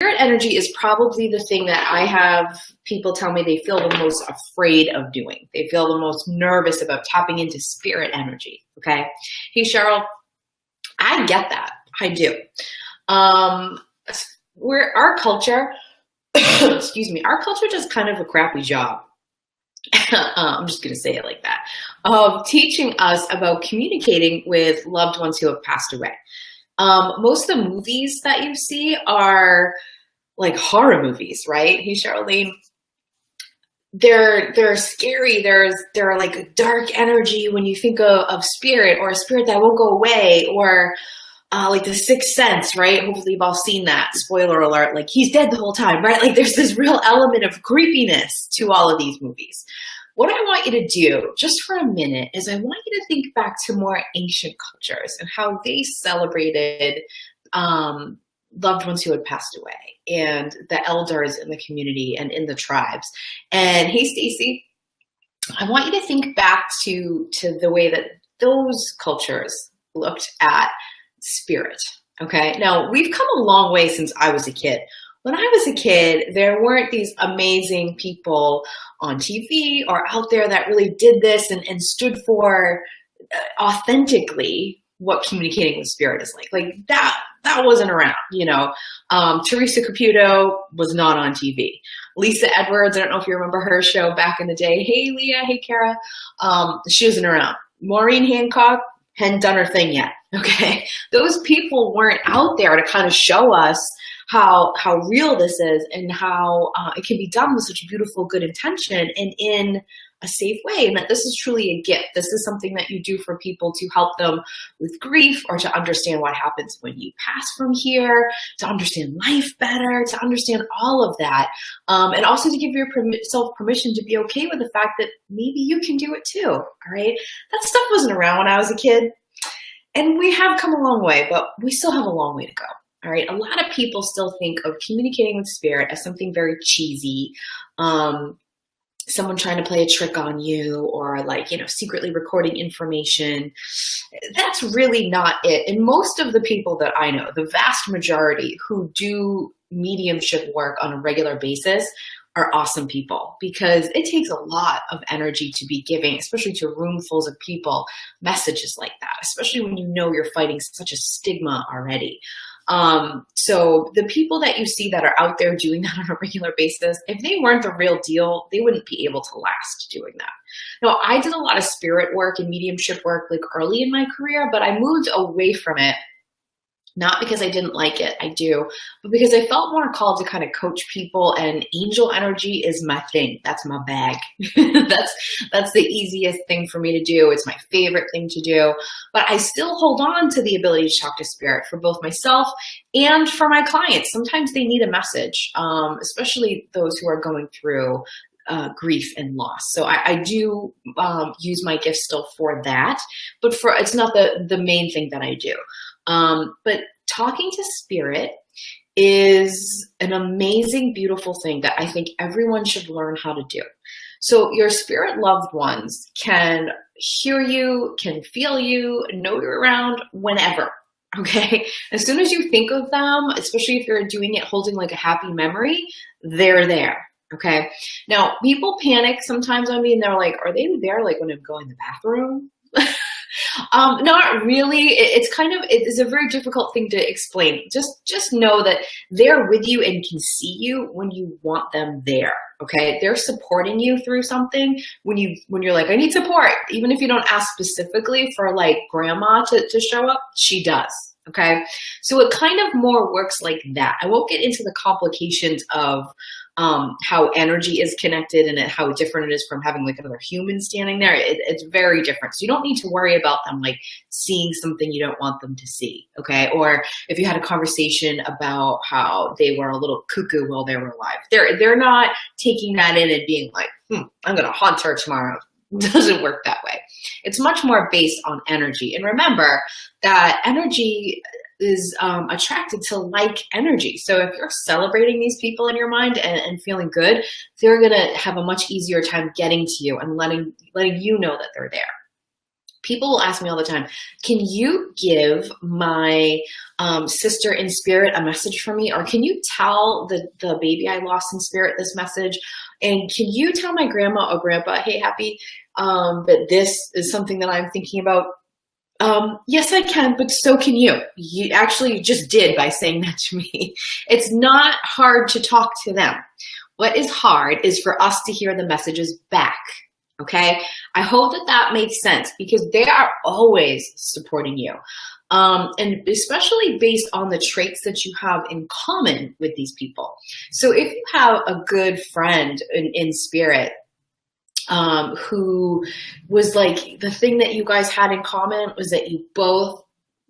energy is probably the thing that I have people tell me they feel the most afraid of doing. They feel the most nervous about tapping into spirit energy. Okay. Hey, Cheryl, I get that. I do. Our culture, excuse me, our culture does kind of a crappy job. I'm just going to say it like that, of teaching us about communicating with loved ones who have passed away. Most of the movies that you see are like horror movies, right? Hey, Charlene, they're scary. They're like a dark energy when you think of spirit, or a spirit that won't go away, or like The Sixth Sense, right? Hopefully you've all seen that. Spoiler alert, like he's dead the whole time, right? Like there's this real element of creepiness to all of these movies. What I want you to do just for a minute is I want you to think back to more ancient cultures and how they celebrated loved ones who had passed away, and the elders in the community and in the tribes. And hey, Stacy, I want you to think back to the way that those cultures looked at spirit. Okay. Now we've come a long way since I was a kid. When I was a kid, there weren't these amazing people on TV or out there that really did this and stood for authentically what communicating with spirit is like. Like that wasn't around, you know. Teresa Caputo was not on TV. Lisa Edwards, I don't know if you remember her show back in the day. Hey, Leah. Hey, Kara. She wasn't around. Maureen Hancock hadn't done her thing yet. Okay. Those people weren't out there to kind of show us how real this is, and how it can be done with such beautiful, good intention and in a safe way. And that this is truly a gift. This is something that you do for people to help them with grief, or to understand what happens when you pass from here, to understand life better, to understand all of that. And also to give yourself permission to be okay with the fact that maybe you can do it too. All right. That stuff wasn't around when I was a kid. And we have come a long way, but we still have a long way to go. All right. A lot of people still think of communicating with spirit as something very cheesy. Someone trying to play a trick on you, or like, you know, secretly recording information. That's really not it. And most of the people that I know, the vast majority who do mediumship work on a regular basis, are awesome people, because it takes a lot of energy to be giving, especially to roomfuls of people, messages like that, especially when you know you're fighting such a stigma already. So the people that you see that are out there doing that on a regular basis, if they weren't the real deal, they wouldn't be able to last doing that. Now, I did a lot of spirit work and mediumship work like early in my career, but I moved away from it. Not because I didn't like it, I do, but because I felt more called to kind of coach people, and angel energy is my thing. That's my bag. That's the easiest thing for me to do. It's my favorite thing to do, but I still hold on to the ability to talk to spirit for both myself and for my clients. Sometimes they need a message, especially those who are going through grief and loss. So I do use my gift still for that, but it's not the main thing that I do. But talking to spirit is an amazing, beautiful thing that I think everyone should learn how to do. So your spirit loved ones can hear you, can feel you, know you're around whenever. Okay. As soon as you think of them, especially if you're doing it holding like a happy memory, they're there. Okay. Now people panic sometimes on me and they're like, are they there like when I'm going to the bathroom? Not really. It's a very difficult thing to explain. Just know that they're with you and can see you when you want them there. Okay. They're supporting you through something when you're like, I need support. Even if you don't ask specifically for like grandma to show up, she does. Okay. So it kind of more works like that. I won't get into the complications of how energy is connected and how different it is from having like another human standing there. It's very different. So you don't need to worry about them like seeing something you don't want them to see. Okay. Or if you had a conversation about how they were a little cuckoo while they were alive, they're not taking that in and being like, I'm going to haunt her tomorrow. It doesn't work that way. It's much more based on energy. And remember that energy is attracted to like energy. So if you're celebrating these people in your mind and feeling good, they're going to have a much easier time getting to you and letting you know that they're there. People will ask me all the time, can you give my sister in spirit a message for me? Or can you tell the baby I lost in spirit this message? And can you tell my grandma or grandpa, hey, Happy, that this is something that I'm thinking about? Yes, I can, but so can you. You actually just did by saying that to me. It's not hard to talk to them. What is hard is for us to hear the messages back. Okay. I hope that that makes sense, because they are always supporting you. And especially based on the traits that you have in common with these people. So if you have a good friend in spirit, who was like, the thing that you guys had in common was that you both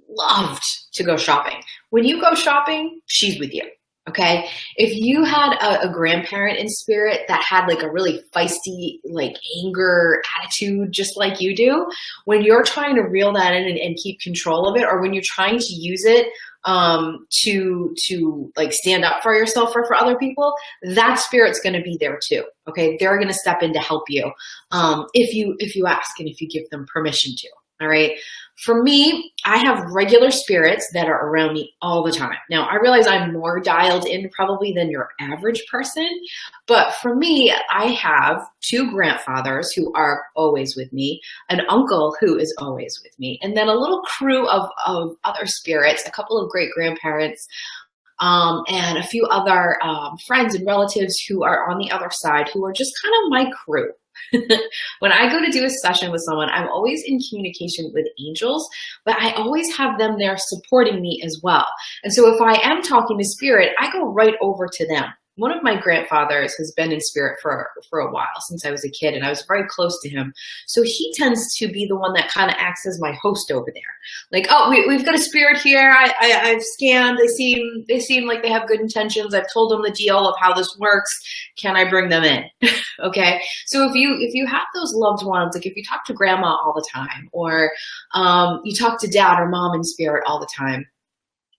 loved to go shopping. When you go shopping, she's with you. Okay. If you had a grandparent in spirit that had like a really feisty, like anger attitude, just like you do, when you're trying to reel that in and keep control of it, or when you're trying to use it, to like stand up for yourself or for other people, that spirit's going to be there too. Okay. They're going to step in to help you. If you ask and if you give them permission to. All right. For me, I have regular spirits that are around me all the time. Now, I realize I'm more dialed in probably than your average person, but for me, I have 2 grandfathers who are always with me, an uncle who is always with me, and then a little crew of other spirits, a couple of great grandparents, and a few other friends and relatives who are on the other side, who are just kind of my crew. When I go to do a session with someone, I'm always in communication with angels, but I always have them there supporting me as well. And so if I am talking to spirit, I go right over to them. One of my grandfathers has been in spirit for a while, since I was a kid, and I was very close to him. So he tends to be the one that kind of acts as my host over there. Like, oh, we've got a spirit here. I've scanned. They seem like they have good intentions. I've told them the deal of how this works. Can I bring them in? Okay. So if you have those loved ones, like if you talk to grandma all the time, or you talk to dad or mom in spirit all the time,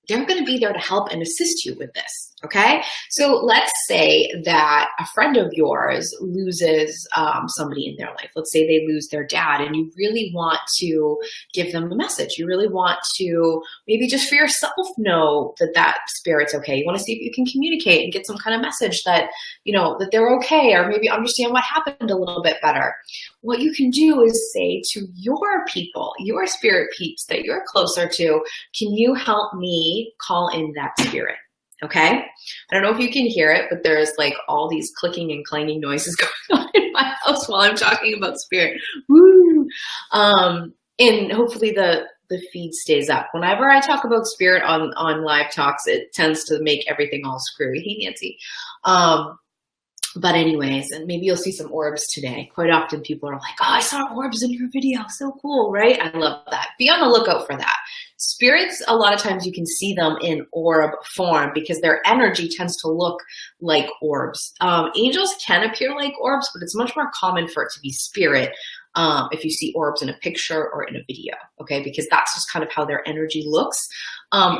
they're going to be there to help and assist you with this. Okay. So let's say that a friend of yours loses somebody in their life. Let's say they lose their dad, and you really want to give them the message. You really want to maybe just for yourself know that spirit's okay. You want to see if you can communicate and get some kind of message that, you know, that they're okay, or maybe understand what happened a little bit better. What you can do is say to your people, your spirit peeps that you're closer to, can you help me call in that spirit? Okay. I don't know if you can hear it, but there's like all these clicking and clanging noises going on in my house while I'm talking about spirit. Woo! And hopefully the feed stays up. Whenever I talk about spirit on live talks, it tends to make everything all screwy. Hey, Nancy. But anyways, and maybe you'll see some orbs today. Quite often people are like, oh, I saw orbs in your video. So cool, right? I love that. Be on the lookout for that. Spirits, a lot of times you can see them in orb form because their energy tends to look like orbs. Angels can appear like orbs, but it's much more common for it to be spirit if you see orbs in a picture or in a video, okay? Because that's just kind of how their energy looks.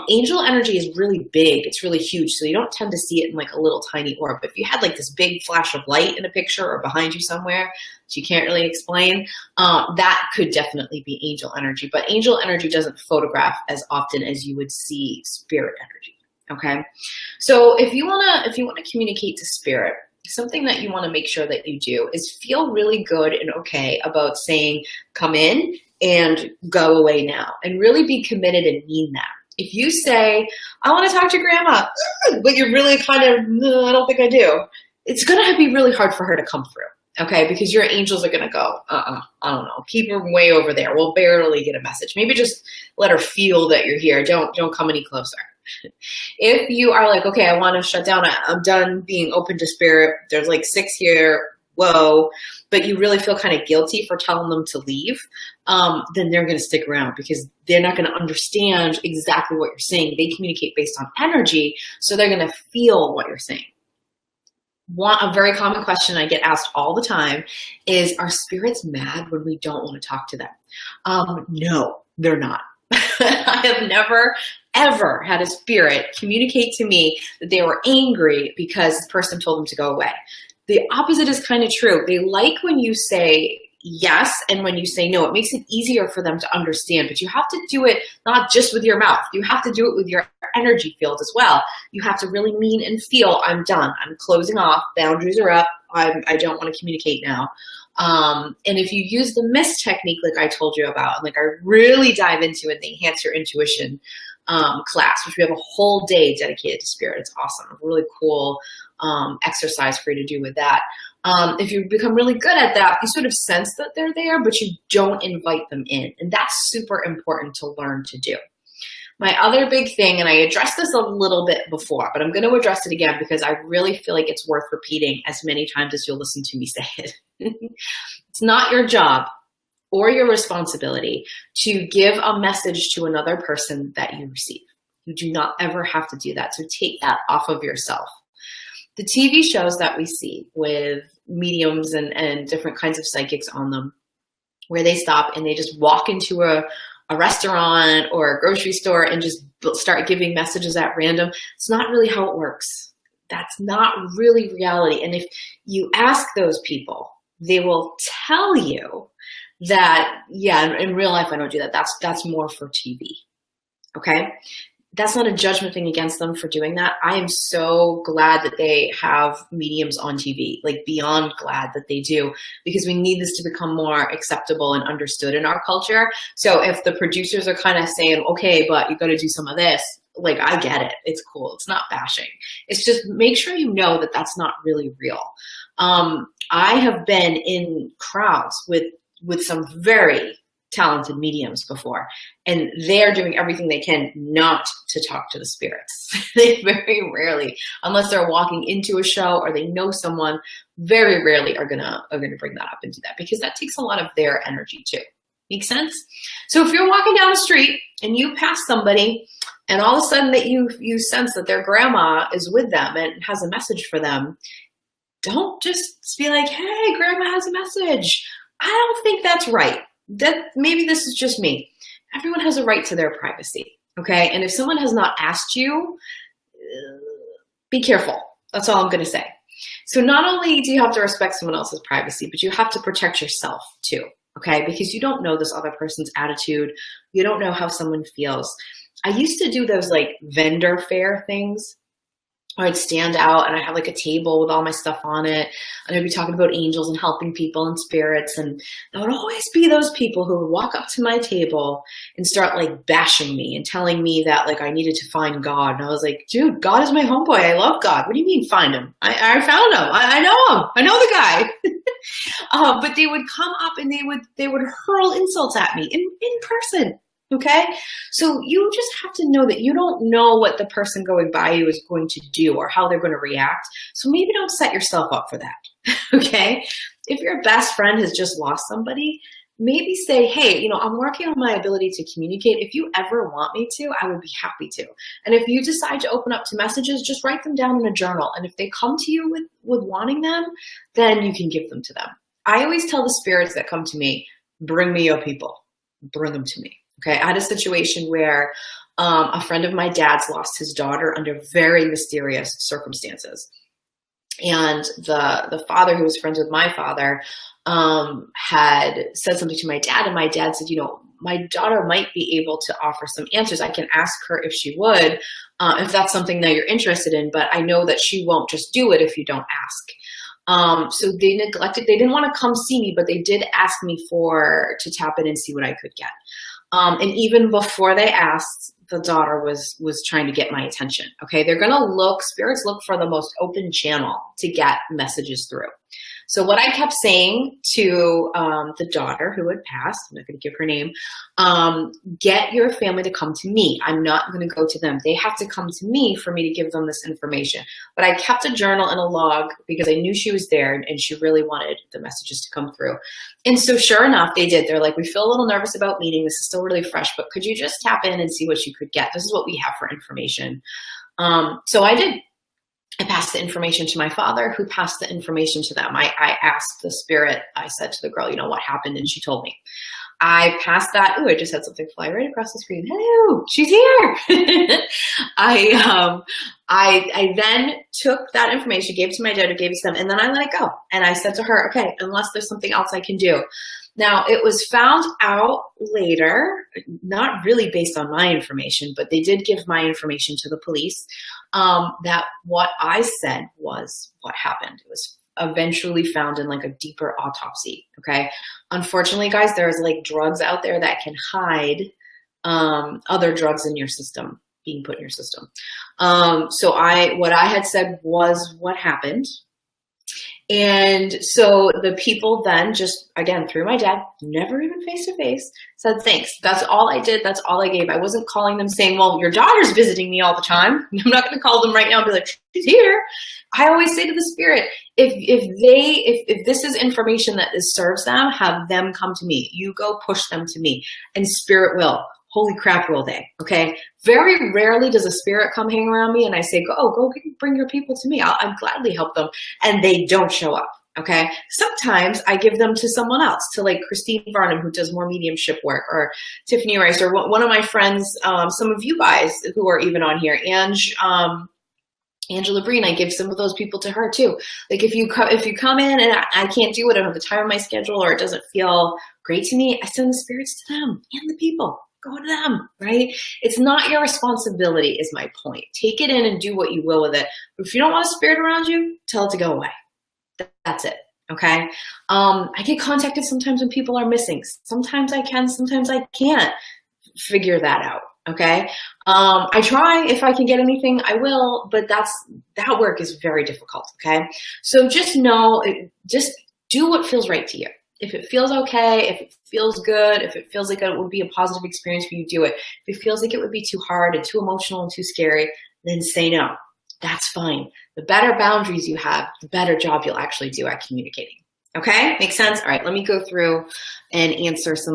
Angel energy is really big. It's really huge. So you don't tend to see it in like a little tiny orb. But if you had like this big flash of light in a picture or behind you somewhere that you can't really explain, that could definitely be angel energy. But angel energy doesn't photograph as often as you would see spirit energy. Okay. So if you wanna communicate to spirit, something that you want to make sure that you do is feel really good and okay about saying, come in and go away now, and really be committed and mean that. If you say, I want to talk to grandma, but you're really kind of, I don't think I do, it's going to be really hard for her to come through. Okay. Because your angels are going to go, I don't know, keep her way over there. We'll barely get a message. Maybe just let her feel that you're here. Don't come any closer. If you are like, okay, I want to shut down, I'm done being open to spirit, there's like 6 here, whoa, but you really feel kind of guilty for telling them to leave, then they're going to stick around because they're not going to understand exactly what you're saying. They communicate based on energy, so they're going to feel what you're saying. A very common question I get asked all the time is, are spirits mad when we don't want to talk to them? No, they're not. I have never, ever had a spirit communicate to me that they were angry because the person told them to go away. The opposite is kind of true. They like when you say, yes. And when you say no, it makes it easier for them to understand. But you have to do it not just with your mouth. You have to do it with your energy field as well. You have to really mean and feel, I'm done. I'm closing off. Boundaries are up. I don't want to communicate now. And if you use the MIST technique, like I told you about, and like I really dive into it, the Enhance Your Intuition class, which we have a whole day dedicated to spirit. It's awesome. A really cool exercise for you to do with that. If you become really good at that, you sort of sense that they're there, but you don't invite them in. And that's super important to learn to do. My other big thing, and I addressed this a little bit before, but I'm going to address it again because I really feel like it's worth repeating as many times as you'll listen to me say it. It's not your job or your responsibility to give a message to another person that you receive. You do not ever have to do that. So take that off of yourself. The TV shows that we see with mediums and different kinds of psychics on them, where they stop and they just walk into a restaurant or a grocery store and just start giving messages at random. It's not really how it works. That's not really reality. And if you ask those people, they will tell you that, yeah, in real life, I don't do that. That's more for TV. Okay. That's not a judgment thing against them for doing that. I am so glad that they have mediums on TV, like beyond glad that they do, because we need this to become more acceptable and understood in our culture. So if the producers are kind of saying, okay, but you got to do some of this, like, I get it. It's cool. It's not bashing. It's just make sure you know that that's not really real. I have been in crowds with some very talented mediums before, and they're doing everything they can not to talk to the spirits. They very rarely, unless they're walking into a show or they know someone, very rarely are gonna bring that up and do that, because that takes a lot of their energy too. Make sense? So if you're walking down the street and you pass somebody and all of a sudden that you sense that their grandma is with them and has a message for them, don't just be like, hey, grandma has a message. I don't think that's right. That maybe this is just me. Everyone has a right to their privacy, okay? And if someone has not asked you, be careful. That's all I'm going to say. So not only do you have to respect someone else's privacy, but you have to protect yourself too, okay? Because you don't know this other person's attitude. You don't know how someone feels. I used to do those like vendor fair things. I'd stand out and I have like a table with all my stuff on it. And I'd be talking about angels and helping people and spirits. And there would always be those people who would walk up to my table and start like bashing me and telling me that like I needed to find God. And I was like, dude, God is my homeboy. I love God. What do you mean find him? I found him. I know him. I know the guy. But they would come up and they would hurl insults at me in person. Okay, so you just have to know that you don't know what the person going by you is going to do or how they're going to react. So maybe don't set yourself up for that. Okay, if your best friend has just lost somebody, maybe say, hey, I'm working on my ability to communicate. If you ever want me to, I would be happy to. And if you decide to open up to messages, just write them down in a journal. And if they come to you with wanting them, then you can give them to them. I always tell the spirits that come to me, bring me your people, bring them to me. Okay, I had a situation where a friend of my dad's lost his daughter under very mysterious circumstances. And the father, who was friends with my father, had said something to my dad. And my dad said, my daughter might be able to offer some answers. I can ask her if she would, if that's something that you're interested in. But I know that she won't just do it if you don't ask. So they neglected. They didn't want to come see me, but they did ask me to tap in and see what I could get. And even before they asked, the daughter was trying to get my attention. Okay, they're going to spirits look for the most open channel to get messages through. So what I kept saying to the daughter who had passed, I'm not going to give her name, get your family to come to me. I'm not going to go to them. They have to come to me for me to give them this information. But I kept a journal and a log because I knew she was there and she really wanted the messages to come through. And so sure enough, they did. They're like, we feel a little nervous about meeting. This is still really fresh, but could you just tap in and see what you could get? This is what we have for information. So I did. I passed the information to my father, who passed the information to them. I asked the spirit, I said to the girl, what happened? And she told me. I passed that. Ooh, I just had something fly right across the screen. Hello, she's here. I then took that information, gave it to my dad, who gave it to them, and then I let it go. And I said to her, okay, unless there's something else I can do. Now, it was found out later, not really based on my information, but they did give my information to the police, that what I said was what happened. It was eventually found in like a deeper autopsy, okay? Unfortunately, guys, there's like drugs out there that can hide other drugs in your system, being put in your system. So what I had said was what happened. And so the people then just, again, through my dad, never even face to face, said, thanks. That's all I did. That's all I gave. I wasn't calling them saying, well, your daughter's visiting me all the time. I'm not going to call them right now and be like, she's here. I always say to the spirit, if this is information that serves them, have them come to me. You go push them to me, and spirit will. Holy crap, will they? Okay. Very rarely does a spirit come hang around me and I say, go bring your people to me. I'll gladly help them. And they don't show up. Okay. Sometimes I give them to someone else, to like Christine Varnum, who does more mediumship work, or Tiffany Rice, or one of my friends, some of you guys who are even on here, Angela Breen, I give some of those people to her too. Like if you come in and I can't do it, I don't have the time on my schedule, or it doesn't feel great to me, I send the spirits to them and the people. Go to them, right? It's not your responsibility is my point. Take it in and do what you will with it. But if you don't want a spirit around you, tell it to go away. That's it, okay? I get contacted sometimes when people are missing. Sometimes I can, sometimes I can't figure that out, okay? I try. If I can get anything, I will, but that work is very difficult, okay? So just know, just do what feels right to you. If it feels okay, if it feels good, if it feels like it would be a positive experience for you, do it. If it feels like it would be too hard and too emotional and too scary, then say no. That's fine. The better boundaries you have, the better job you'll actually do at communicating. Okay? Makes sense? All right, let me go through and answer some